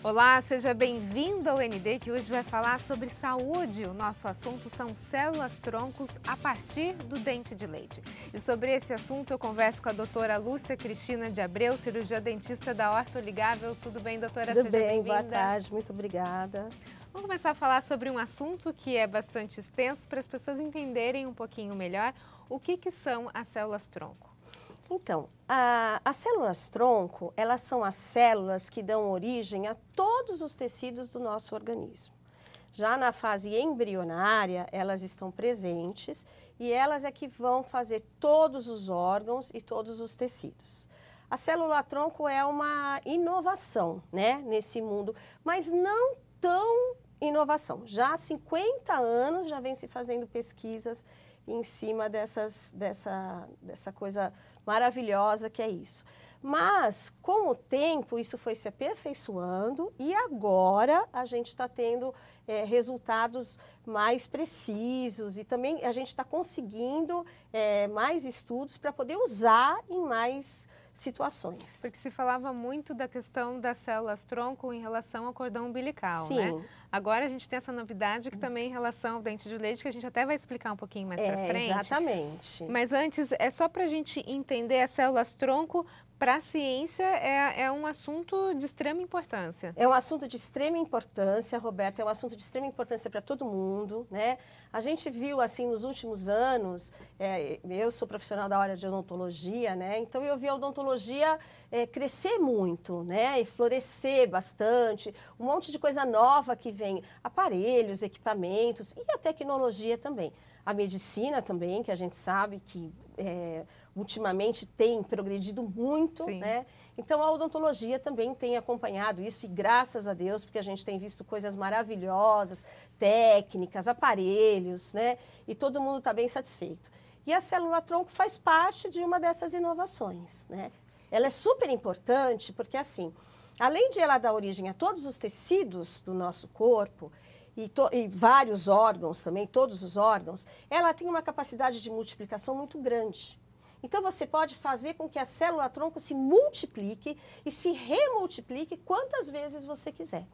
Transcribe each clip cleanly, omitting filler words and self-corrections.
Olá, seja bem-vindo ao ND, que hoje vai falar sobre saúde. O nosso assunto são células-troncos a partir do dente de leite. E sobre esse assunto eu converso com a doutora Lúcia Cristina de Abreu, cirurgia dentista da Orto Ligável. Tudo bem, doutora? Tudo Seja bem, bem-vinda. boa tarde, muito obrigada. Vamos começar a falar sobre um assunto que é bastante extenso para as pessoas entenderem um pouquinho melhor o que são as células-tronco. Então, as células-tronco, elas são as células que dão origem a todos os tecidos do nosso organismo. Já na fase embrionária, elas estão presentes e elas é que vão fazer todos os órgãos e todos os tecidos. A célula-tronco é uma inovação, né, nesse mundo, mas não tão inovação. Já há 50 anos já vem se fazendo pesquisas em cima dessa coisa maravilhosa que é isso. Mas, com o tempo, isso foi se aperfeiçoando e agora a gente está tendo resultados mais precisos e também a gente está conseguindo mais estudos para poder usar em mais situações. Porque se falava muito da questão das células-tronco em relação ao cordão umbilical, Sim. né? Agora a gente tem essa novidade que também em relação ao dente de leite, que a gente até vai explicar um pouquinho mais pra frente. Exatamente. Mas antes, é só para a gente entender as células-tronco, para a ciência é um assunto de extrema importância. É um assunto de extrema importância, Roberta, é um assunto de extrema importância para todo mundo, né? A gente viu, assim, nos últimos anos, eu sou profissional da área de odontologia, né? Então eu vi a odontologia crescer muito, né? E florescer bastante, um monte de coisa nova que vem, aparelhos, equipamentos e a tecnologia também. A medicina também, que a gente sabe que ultimamente tem progredido muito, Sim. né? Então a odontologia também tem acompanhado isso e graças a Deus, porque a gente tem visto coisas maravilhosas, técnicas, aparelhos, né? E todo mundo está bem satisfeito. E a célula-tronco faz parte de uma dessas inovações, né? Ela é super importante porque assim, além de ela dar origem a todos os tecidos do nosso corpo, e vários órgãos também, todos os órgãos, ela tem uma capacidade de multiplicação muito grande. Então, você pode fazer com que a célula-tronco se multiplique e se remultiplique quantas vezes você quiser,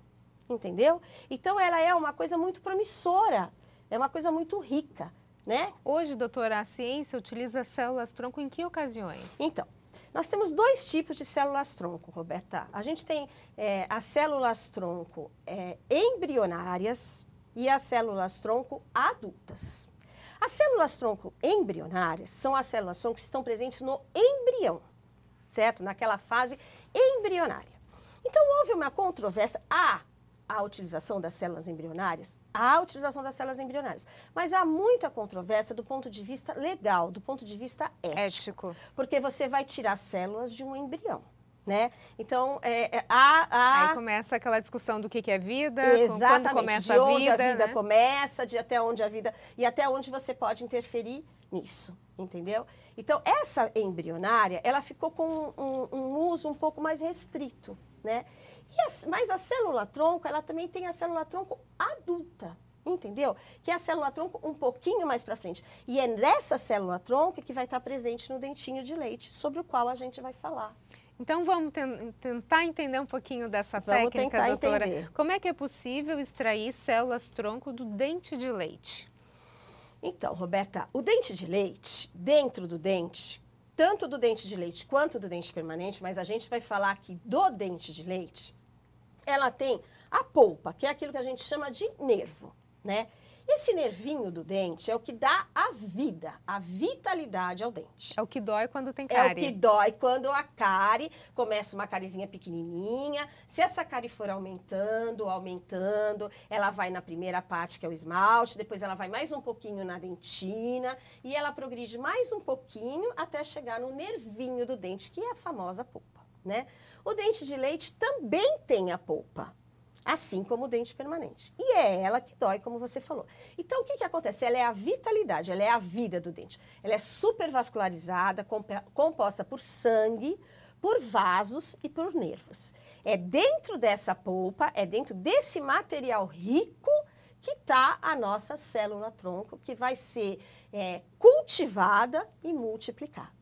entendeu? Então, ela é uma coisa muito promissora, é uma coisa muito rica, né? Hoje, doutora, a ciência utiliza células-tronco em que ocasiões? Então, nós temos dois tipos de células-tronco, Roberta. A gente tem as células-tronco embrionárias e as células-tronco adultas. As células-tronco embrionárias são as células-tronco que estão presentes no embrião, certo? Naquela fase embrionária. Então, houve uma controvérsia. A utilização das células embrionárias, mas há muita controvérsia do ponto de vista legal, do ponto de vista ético. Porque você vai tirar células de um embrião, né? Então, Aí começa aquela discussão do que é vida, exatamente, quando começa de onde a vida né? começa, de até onde a vida, e até onde você pode interferir nisso, entendeu? Então, essa embrionária, ela ficou com um uso um pouco mais restrito, né? Mas a célula-tronco, ela também tem a célula-tronco adulta, entendeu? Que é a célula-tronco um pouquinho mais para frente. E é nessa célula-tronco que vai estar presente no dentinho de leite, sobre o qual a gente vai falar. Então, vamos tentar entender um pouquinho dessa técnica, doutora. Entender. Como é que é possível extrair células-tronco do dente de leite? Então, Roberta, o dente de leite, dentro do dente, tanto do dente de leite quanto do dente permanente, mas a gente vai falar aqui do dente de leite, ela tem a polpa, que é aquilo que a gente chama de nervo, né? Esse nervinho do dente é o que dá a vida, a vitalidade ao dente. É o que dói quando tem cárie. É o que dói quando a cárie começa uma carizinha pequenininha. Se essa cárie for aumentando, ela vai na primeira parte, que é o esmalte, depois ela vai mais um pouquinho na dentina e ela progride mais um pouquinho até chegar no nervinho do dente, que é a famosa polpa, né? O dente de leite também tem a polpa, assim como o dente permanente. E é ela que dói, como você falou. Então, o que acontece? Ela é a vitalidade, ela é a vida do dente. Ela é supervascularizada, composta por sangue, por vasos e por nervos. É dentro dessa polpa, é dentro desse material rico que está a nossa célula-tronco, que vai ser cultivada e multiplicada.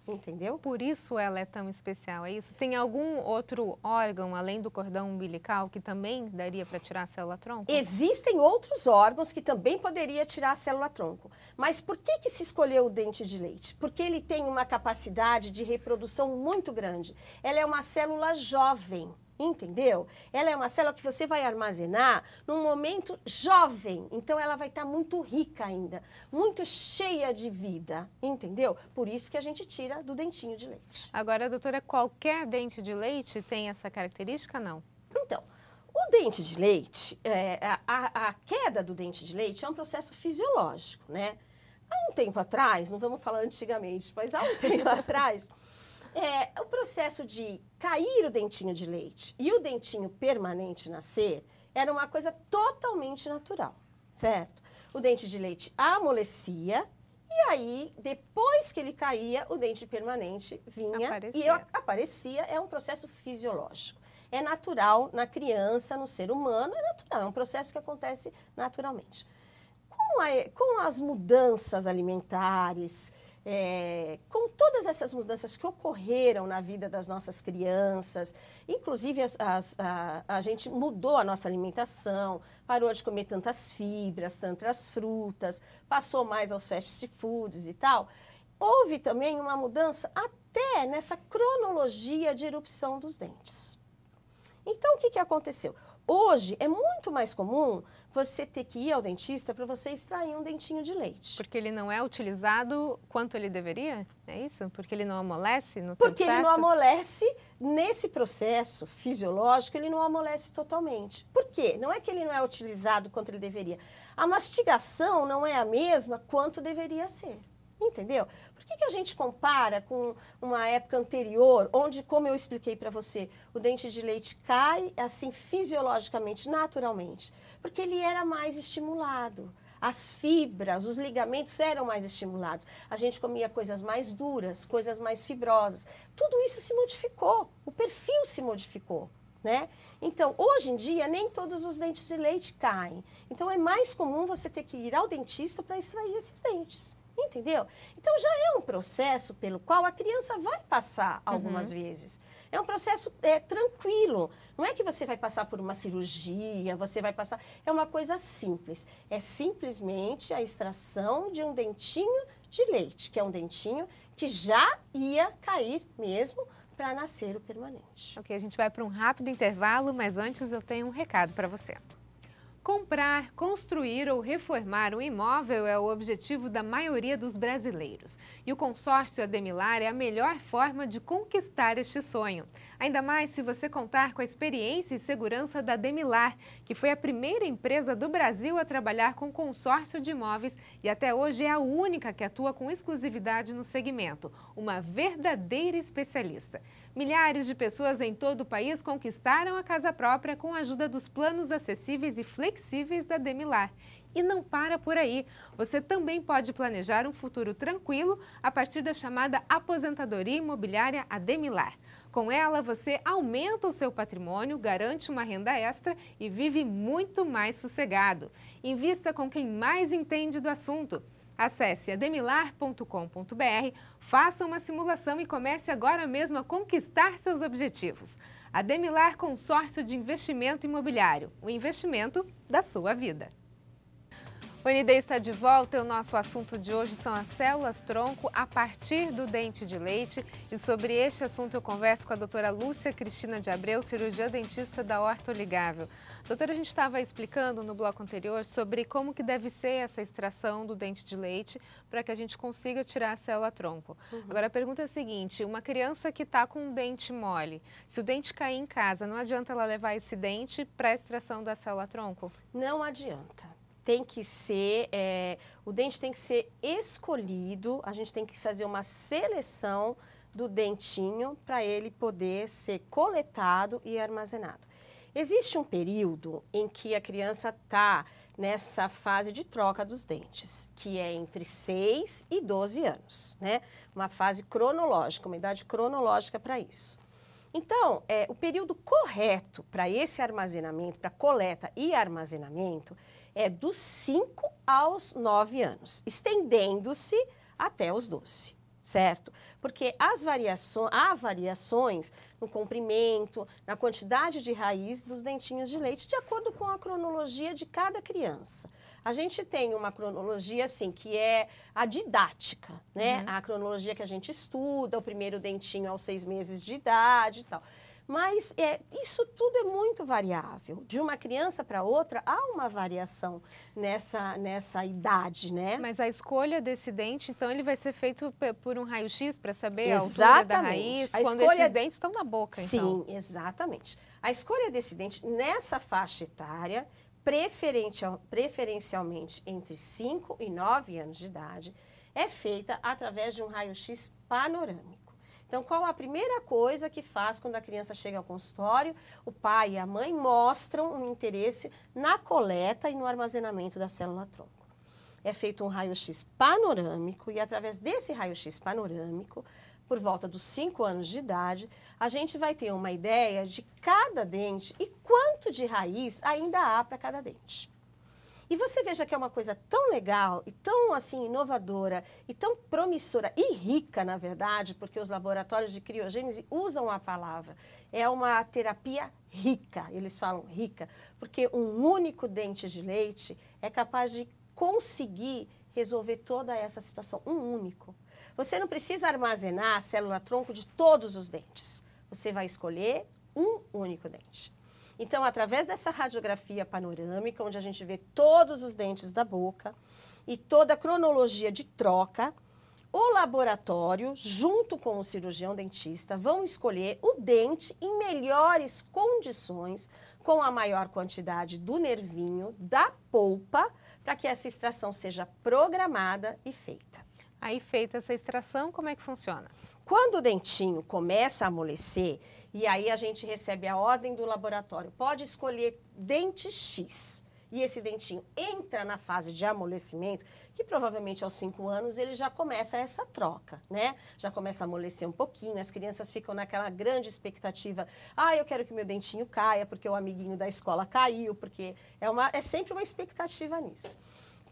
entendeu? Por isso ela é tão especial, é isso? Tem algum outro órgão, além do cordão umbilical, que também daria para tirar a célula-tronco? Existem outros órgãos que também poderia tirar a célula-tronco. Mas por que se escolheu o dente de leite? Porque ele tem uma capacidade de reprodução muito grande. Ela é uma célula jovem. Entendeu? Ela é uma célula que você vai armazenar num momento jovem, então ela vai estar muito rica ainda, muito cheia de vida, entendeu? Por isso que a gente tira do dentinho de leite. Agora, doutora, qualquer dente de leite tem essa característica, não? Então, o dente de leite, a queda do dente de leite é um processo fisiológico, né? Há um tempo atrás, não vamos falar antigamente, mas há um tempo atrás... o processo de cair o dentinho de leite e o dentinho permanente nascer era uma coisa totalmente natural, certo? O dente de leite amolecia e aí, depois que ele caía, o dente permanente vinha e aparecia. É um processo fisiológico. É natural na criança, no ser humano, é natural, é um processo que acontece naturalmente. Com as mudanças alimentares, com todas essas mudanças que ocorreram na vida das nossas crianças, inclusive a gente mudou a nossa alimentação, parou de comer tantas fibras, tantas frutas, passou mais aos fast foods e tal, houve também uma mudança até nessa cronologia de erupção dos dentes. Então, o que aconteceu? Hoje é muito mais comum você ter que ir ao dentista para você extrair um dentinho de leite. Porque ele não é utilizado quanto ele deveria? É isso? Porque ele não amolece no tempo Porque certo? ele não amolece nesse processo fisiológico, ele não amolece totalmente. Por quê? Não é que ele não é utilizado quanto ele deveria. A mastigação não é a mesma quanto deveria ser. Entendeu? Por que a gente compara com uma época anterior, onde, como eu expliquei para você, o dente de leite cai assim fisiologicamente, naturalmente? Porque ele era mais estimulado. As fibras, os ligamentos eram mais estimulados. A gente comia coisas mais duras, coisas mais fibrosas. Tudo isso se modificou, o perfil se modificou, né? Então, hoje em dia, nem todos os dentes de leite caem. Então, é mais comum você ter que ir ao dentista para extrair esses dentes. Entendeu? Então, já é um processo pelo qual a criança vai passar algumas vezes. É um processo tranquilo. Não é que você vai passar por uma cirurgia, você vai passar... É uma coisa simples. É simplesmente a extração de um dentinho de leite, que é um dentinho que já ia cair mesmo para nascer o permanente. Ok, a gente vai para um rápido intervalo, mas antes eu tenho um recado para você. Comprar, construir ou reformar um imóvel é o objetivo da maioria dos brasileiros. E o consórcio Ademilar é a melhor forma de conquistar este sonho. Ainda mais se você contar com a experiência e segurança da Ademilar, que foi a primeira empresa do Brasil a trabalhar com consórcio de imóveis e até hoje é a única que atua com exclusividade no segmento. Uma verdadeira especialista. Milhares de pessoas em todo o país conquistaram a casa própria com a ajuda dos planos acessíveis e flexíveis da Ademilar. E não para por aí. Você também pode planejar um futuro tranquilo a partir da chamada Aposentadoria Imobiliária Ademilar. Com ela, você aumenta o seu patrimônio, garante uma renda extra e vive muito mais sossegado. Invista com quem mais entende do assunto. Acesse ademilar.com.br, faça uma simulação e comece agora mesmo a conquistar seus objetivos. Ademilar Consórcio de Investimento Imobiliário, o investimento da sua vida. O ND está de volta e o nosso assunto de hoje são as células-tronco a partir do dente de leite. E sobre este assunto eu converso com a doutora Lúcia Cristina de Abreu, cirurgiã dentista da Orto Ligável. Doutora, a gente estava explicando no bloco anterior sobre como que deve ser essa extração do dente de leite para que a gente consiga tirar a célula-tronco. Agora a pergunta é a seguinte, uma criança que está com um dente mole, se o dente cair em casa, não adianta ela levar esse dente para a extração da célula-tronco? Não adianta. Tem que ser, o dente tem que ser escolhido, a gente tem que fazer uma seleção do dentinho para ele poder ser coletado e armazenado. Existe um período em que a criança está nessa fase de troca dos dentes, que é entre 6 e 12 anos, né? Uma fase cronológica, uma idade cronológica para isso. Então, o período correto para esse armazenamento, para coleta e armazenamento, é dos 5 aos 9 anos, estendendo-se até os 12, certo? Porque há variações no comprimento, na quantidade de raiz dos dentinhos de leite, de acordo com a cronologia de cada criança. A gente tem uma cronologia, assim, que é a didática, né? A cronologia que a gente estuda, o primeiro dentinho aos 6 meses de idade e tal. Mas isso tudo é muito variável. De uma criança para outra, há uma variação nessa idade, né? Mas a escolha desse dente, então, ele vai ser feito por um raio-x para saber a altura da raiz, quando esses dentes estão na boca, então. Sim, exatamente. A escolha desse dente nessa faixa etária, preferencialmente entre 5 e 9 anos de idade, é feita através de um raio-x panorâmico. Então, qual a primeira coisa que faz quando a criança chega ao consultório? O pai e a mãe mostram um interesse na coleta e no armazenamento da célula-tronco. É feito um raio-x panorâmico e, através desse raio-x panorâmico, por volta dos 5 anos de idade, a gente vai ter uma ideia de cada dente e quanto de raiz ainda há para cada dente. E você veja que é uma coisa tão legal e tão assim inovadora e tão promissora e rica, na verdade, porque os laboratórios de criogênese usam a palavra. É uma terapia rica, eles falam rica, porque um único dente de leite é capaz de conseguir resolver toda essa situação, um único. Você não precisa armazenar a célula-tronco de todos os dentes. Você vai escolher um único dente. Então, através dessa radiografia panorâmica, onde a gente vê todos os dentes da boca e toda a cronologia de troca, o laboratório, junto com o cirurgião dentista, vão escolher o dente em melhores condições, com a maior quantidade do nervinho, da polpa, para que essa extração seja programada e feita. Aí, feita essa extração, como é que funciona? Quando o dentinho começa a amolecer, e aí a gente recebe a ordem do laboratório, pode escolher dente X. E esse dentinho entra na fase de amolecimento, que provavelmente aos 5 anos ele já começa essa troca, né? Já começa a amolecer um pouquinho, as crianças ficam naquela grande expectativa. Ah, eu quero que meu dentinho caia, porque o amiguinho da escola caiu, porque é sempre uma expectativa nisso.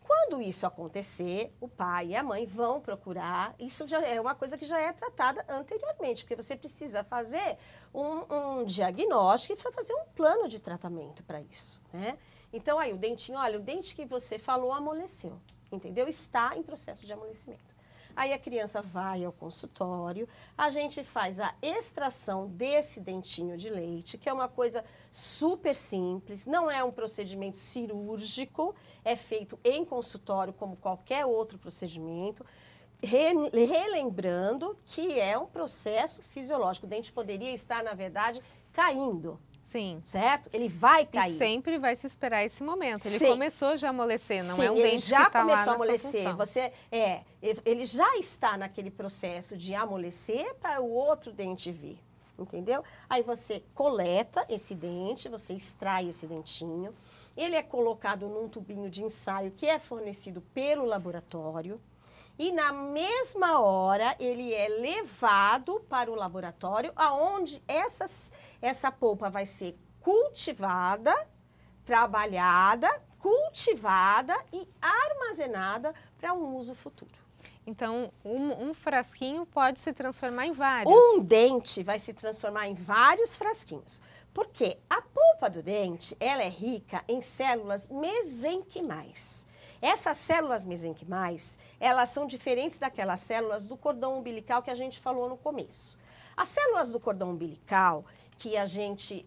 Quando isso acontecer, o pai e a mãe vão procurar, isso já é uma coisa que já é tratada anteriormente, porque você precisa fazer um diagnóstico e fazer um plano de tratamento para isso, né? Então, aí o dentinho, olha, o dente que você falou amoleceu, entendeu? Está em processo de amolecimento. Aí a criança vai ao consultório, a gente faz a extração desse dentinho de leite, que é uma coisa super simples, não é um procedimento cirúrgico, é feito em consultório como qualquer outro procedimento, relembrando que é um processo fisiológico. O dente poderia estar, na verdade, caindo. Sim. Certo? Ele vai cair. E sempre vai se esperar esse momento. Ele Sim. começou já a amolecer, não Sim, é um dente que está lá na sua função. ele já começou a amolecer. Ele já está naquele processo de amolecer para o outro dente vir, entendeu? Aí você coleta esse dente, você extrai esse dentinho. Ele é colocado num tubinho de ensaio que é fornecido pelo laboratório. E na mesma hora ele é levado para o laboratório, aonde essa polpa vai ser cultivada, trabalhada, cultivada e armazenada para um uso futuro. Então, um frasquinho pode se transformar em vários. Um dente vai se transformar em vários frasquinhos. Porque a polpa do dente, ela é rica em células mesenquimais. Essas células mesenquimais, elas são diferentes daquelas células do cordão umbilical que a gente falou no começo. As células do cordão umbilical, que a gente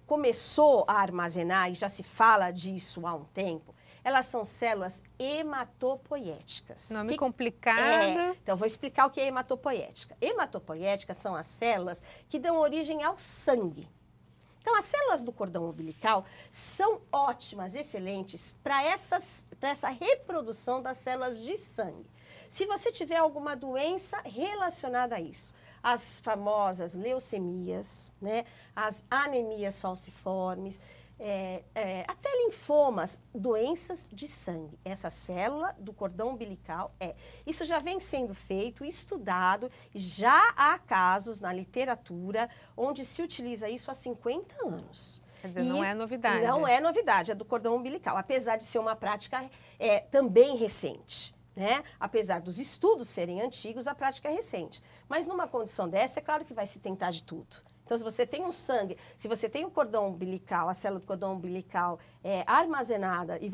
começou a armazenar, e já se fala disso há um tempo, elas são células hematopoéticas. Nome complicado. Então, vou explicar o que é hematopoética. Hematopoéticas são as células que dão origem ao sangue. Então, as células do cordão umbilical são ótimas, excelentes para essa reprodução das células de sangue. Se você tiver alguma doença relacionada a isso, as famosas leucemias, né, as anemias falciformes, até linfomas, doenças de sangue. Essa célula do cordão umbilical Isso já vem sendo feito, estudado, já há casos na literatura onde se utiliza isso há 50 anos. Quer dizer, não é novidade. Não é novidade, é do cordão umbilical, apesar de ser uma prática também recente. né? Apesar dos estudos serem antigos, a prática é recente. Mas numa condição dessa, é claro que vai se tentar de tudo. Então, se você tem um sangue, se você tem um cordão umbilical, a célula do cordão umbilical armazenada e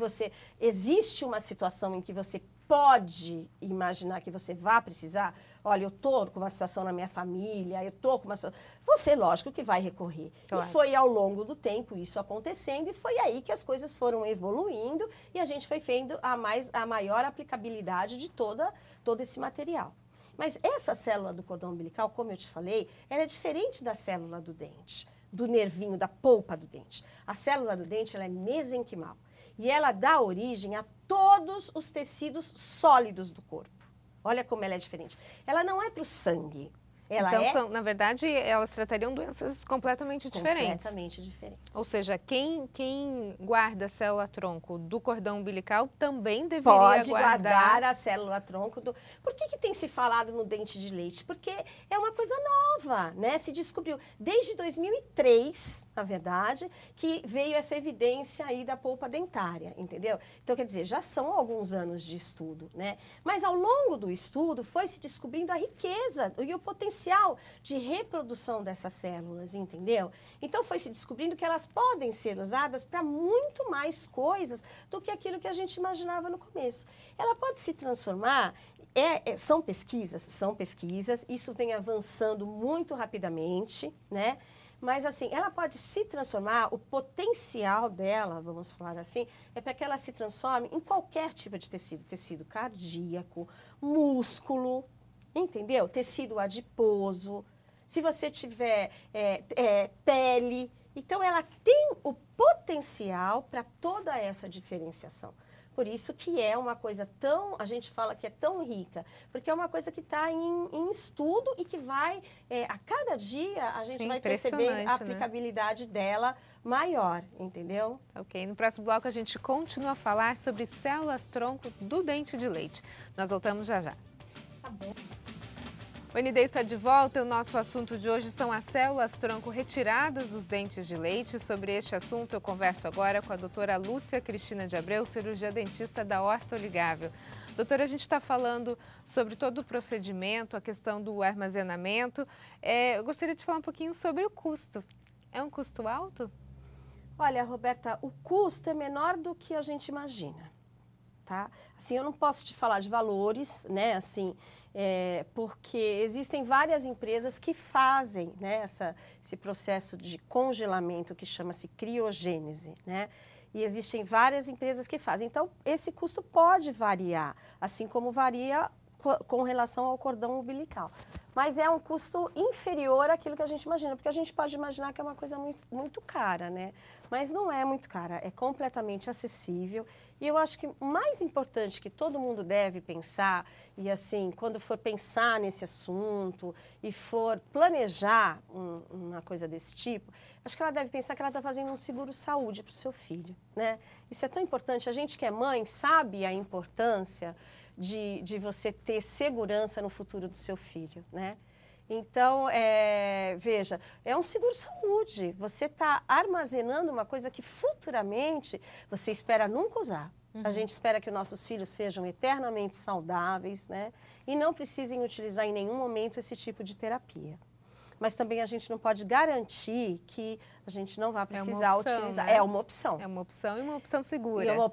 existe uma situação em que você pode imaginar que você vá precisar, olha, eu estou com uma situação na minha família, eu estou com uma situação... Você, lógico, que vai recorrer. Claro. E foi ao longo do tempo isso acontecendo e foi aí que as coisas foram evoluindo e a gente foi vendo a maior aplicabilidade de todo esse material. Mas essa célula do cordão umbilical, como eu te falei, ela é diferente da célula do dente, do nervinho, da polpa do dente. A célula do dente, ela é mesenquimal e ela dá origem a todos os tecidos sólidos do corpo. Olha como ela é diferente. Ela não é para o sangue. Então, na verdade, elas tratariam doenças completamente diferentes. Completamente diferentes. Ou seja, quem guarda a célula-tronco do cordão umbilical também deveria guardar a célula-tronco do... Por que tem se falado no dente de leite? Porque é uma coisa nova, né? Se descobriu desde 2003, na verdade, que veio essa evidência aí da polpa dentária, entendeu? Então, quer dizer, já são alguns anos de estudo, né? Mas ao longo do estudo foi se descobrindo a riqueza e o potencial de reprodução dessas células, entendeu? Então foi se descobrindo que elas podem ser usadas para muito mais coisas do que aquilo que a gente imaginava no começo. Ela pode se transformar, são pesquisas, isso vem avançando muito rapidamente, né? Mas assim, ela pode se transformar, o potencial dela, vamos falar assim, é para que ela se transforme em qualquer tipo de tecido, tecido cardíaco, músculo, entendeu? Tecido adiposo, se você tiver pele. Então, ela tem o potencial para toda essa diferenciação. Por isso que é uma coisa a gente fala que é tão rica, porque é uma coisa que está em estudo e que vai, a cada dia, a gente vai percebendo a aplicabilidade dela maior, entendeu? Ok, no próximo bloco a gente continua a falar sobre células-tronco do dente de leite. Nós voltamos já já. Tá bom. O ND está de volta e o nosso assunto de hoje são as células-tronco retiradas dos dentes de leite. Sobre este assunto eu converso agora com a doutora Lúcia Cristina de Abreu, cirurgia dentista da Horta Oligável. Doutora, a gente está falando sobre todo o procedimento, a questão do armazenamento. Eu gostaria de falar um pouquinho sobre o custo. É um custo alto? Olha, Roberta, o custo é menor do que a gente imagina, tá? Assim, eu não posso te falar de valores, né, assim... porque existem várias empresas que fazem, né, esse processo de congelamento que chama-se criogênese, né? E existem várias empresas que fazem. Então, esse custo pode variar, assim como varia com relação ao cordão umbilical. Mas é um custo inferior àquilo que a gente imagina, porque a gente pode imaginar que é uma coisa muito, muito cara, né? Mas não é muito cara, é completamente acessível. E eu acho que o mais importante que todo mundo deve pensar, e assim, quando for pensar nesse assunto e for planejar uma coisa desse tipo, acho que ela deve pensar que ela está fazendo um seguro-saúde para o seu filho, né? Isso é tão importante. A gente que é mãe sabe a importância de você ter segurança no futuro do seu filho, né? Então, veja, é um seguro-saúde. Você está armazenando uma coisa que futuramente você espera nunca usar. Uhum. A gente espera que os nossos filhos sejam eternamente saudáveis, né? E não precisem utilizar em nenhum momento esse tipo de terapia. Mas também a gente não pode garantir que a gente não vai precisar utilizar. Né? É uma opção. É uma opção e uma opção segura. E é uma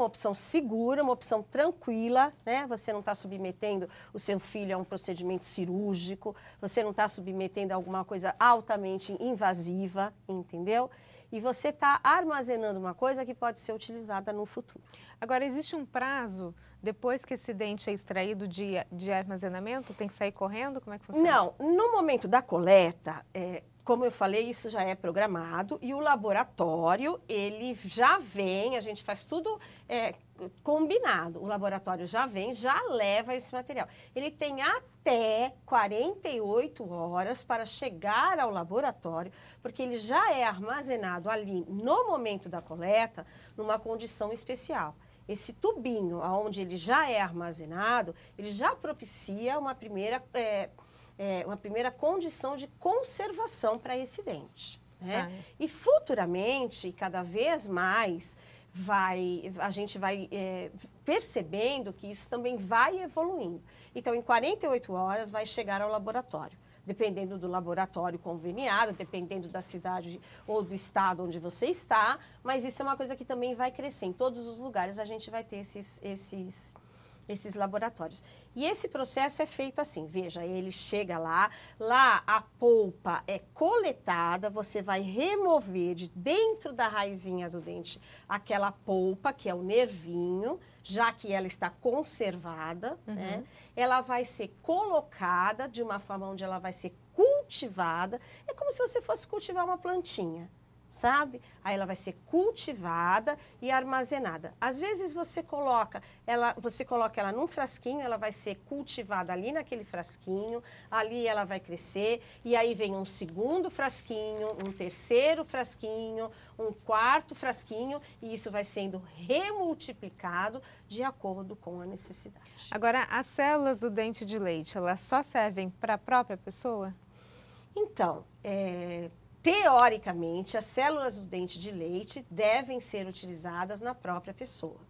opção segura, uma opção tranquila, né? Você não está submetendo o seu filho a um procedimento cirúrgico, você não está submetendo a alguma coisa altamente invasiva, entendeu? E você está armazenando uma coisa que pode ser utilizada no futuro. Agora, existe um prazo, depois que esse dente é extraído de armazenamento, tem que sair correndo? Como é que funciona? Não, no momento da coleta, como eu falei, isso já é programado e o laboratório, ele já vem, a gente faz tudo combinado. O laboratório já vem, já leva esse material. Ele tem até 48 horas para chegar ao laboratório, porque ele já é armazenado ali no momento da coleta, numa condição especial. Esse tubinho, onde ele já é armazenado, ele já propicia uma primeira condição de conservação para esse dente, né? E futuramente, cada vez mais, a gente vai percebendo que isso também vai evoluindo. Então, em 48 horas vai chegar ao laboratório. Dependendo do laboratório conveniado, dependendo da cidade ou do estado onde você está, mas isso é uma coisa que também vai crescer. Em todos os lugares a gente vai ter esses laboratórios. E esse processo é feito assim, veja, ele chega lá a polpa é coletada, você vai remover de dentro da raizinha do dente aquela polpa, que é o nervinho, já que ela está conservada, né? Ela vai ser colocada de uma forma onde ela vai ser cultivada, é como se você fosse cultivar uma plantinha, sabe? Aí ela vai ser cultivada e armazenada. Às vezes você coloca ela num frasquinho, ela vai ser cultivada ali naquele frasquinho, ali ela vai crescer, e aí vem um segundo frasquinho, um terceiro frasquinho, um quarto frasquinho, e isso vai sendo remultiplicado de acordo com a necessidade. Agora, as células do dente de leite, elas só servem para a própria pessoa? Então, teoricamente, as células do dente de leite devem ser utilizadas na própria pessoa.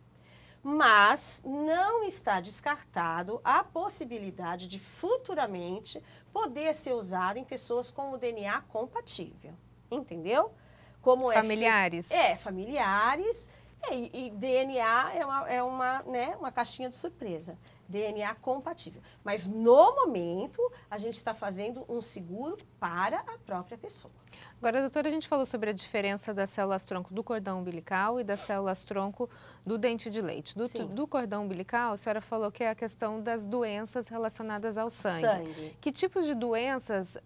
Mas não está descartado a possibilidade de futuramente poder ser usada em pessoas com o DNA compatível, entendeu? Como familiares? Familiares. E DNA é uma caixinha de surpresa. DNA compatível. Mas, no momento, a gente está fazendo um seguro para a própria pessoa. Agora, doutora, a gente falou sobre a diferença das células-tronco do cordão umbilical e das células-tronco do dente de leite. Do cordão umbilical, a senhora falou que é a questão das doenças relacionadas ao sangue. Que tipos de doenças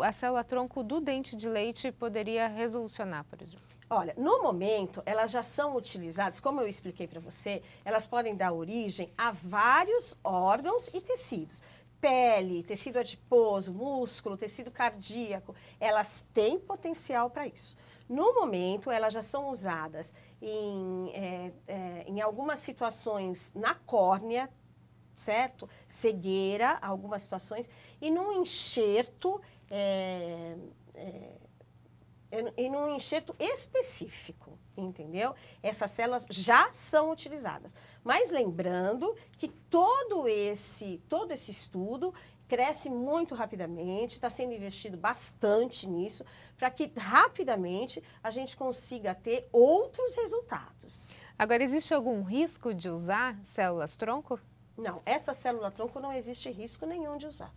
a célula-tronco do dente de leite poderia resolucionar, por exemplo? Olha, no momento, elas já são utilizadas, como eu expliquei para você, elas podem dar origem a vários órgãos e tecidos. Pele, tecido adiposo, músculo, tecido cardíaco, elas têm potencial para isso. No momento, elas já são usadas em algumas situações na córnea, certo? Cegueira, algumas situações, e num enxerto... em um enxerto específico, entendeu? Essas células já são utilizadas. Mas lembrando que todo esse estudo cresce muito rapidamente, está sendo investido bastante nisso, para que rapidamente a gente consiga ter outros resultados. Agora, existe algum risco de usar células-tronco? Não, essa célula-tronco não existe risco nenhum de usar.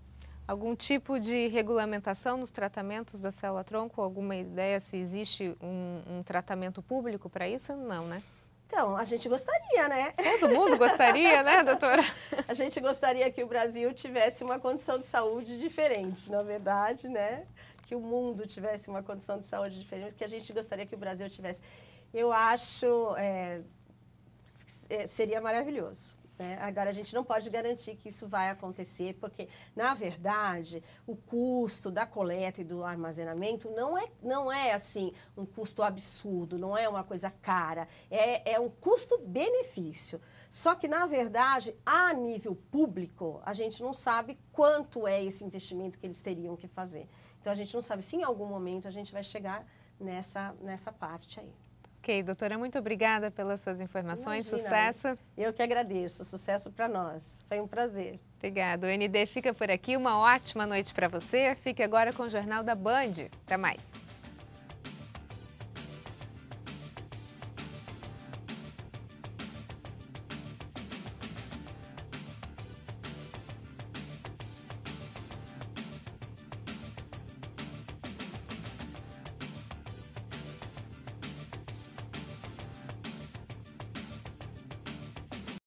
Algum tipo de regulamentação nos tratamentos da célula-tronco? Alguma ideia se existe um tratamento público para isso? Não, né? Então, a gente gostaria, né? Todo mundo gostaria, né, doutora? A gente gostaria que o Brasil tivesse uma condição de saúde diferente, na verdade, né? Que o mundo tivesse uma condição de saúde diferente, que a gente gostaria que o Brasil tivesse. Eu acho, seria maravilhoso. Agora, a gente não pode garantir que isso vai acontecer, porque, na verdade, o custo da coleta e do armazenamento não é assim, um custo absurdo, não é uma coisa cara, é um custo-benefício. Só que, na verdade, a nível público, a gente não sabe quanto é esse investimento que eles teriam que fazer. Então, a gente não sabe se em algum momento a gente vai chegar nessa parte aí. Ok, doutora, muito obrigada pelas suas informações. Imagina, sucesso. Eu que agradeço, sucesso para nós. Foi um prazer. Obrigada. O ND fica por aqui. Uma ótima noite para você. Fique agora com o Jornal da Band. Até mais.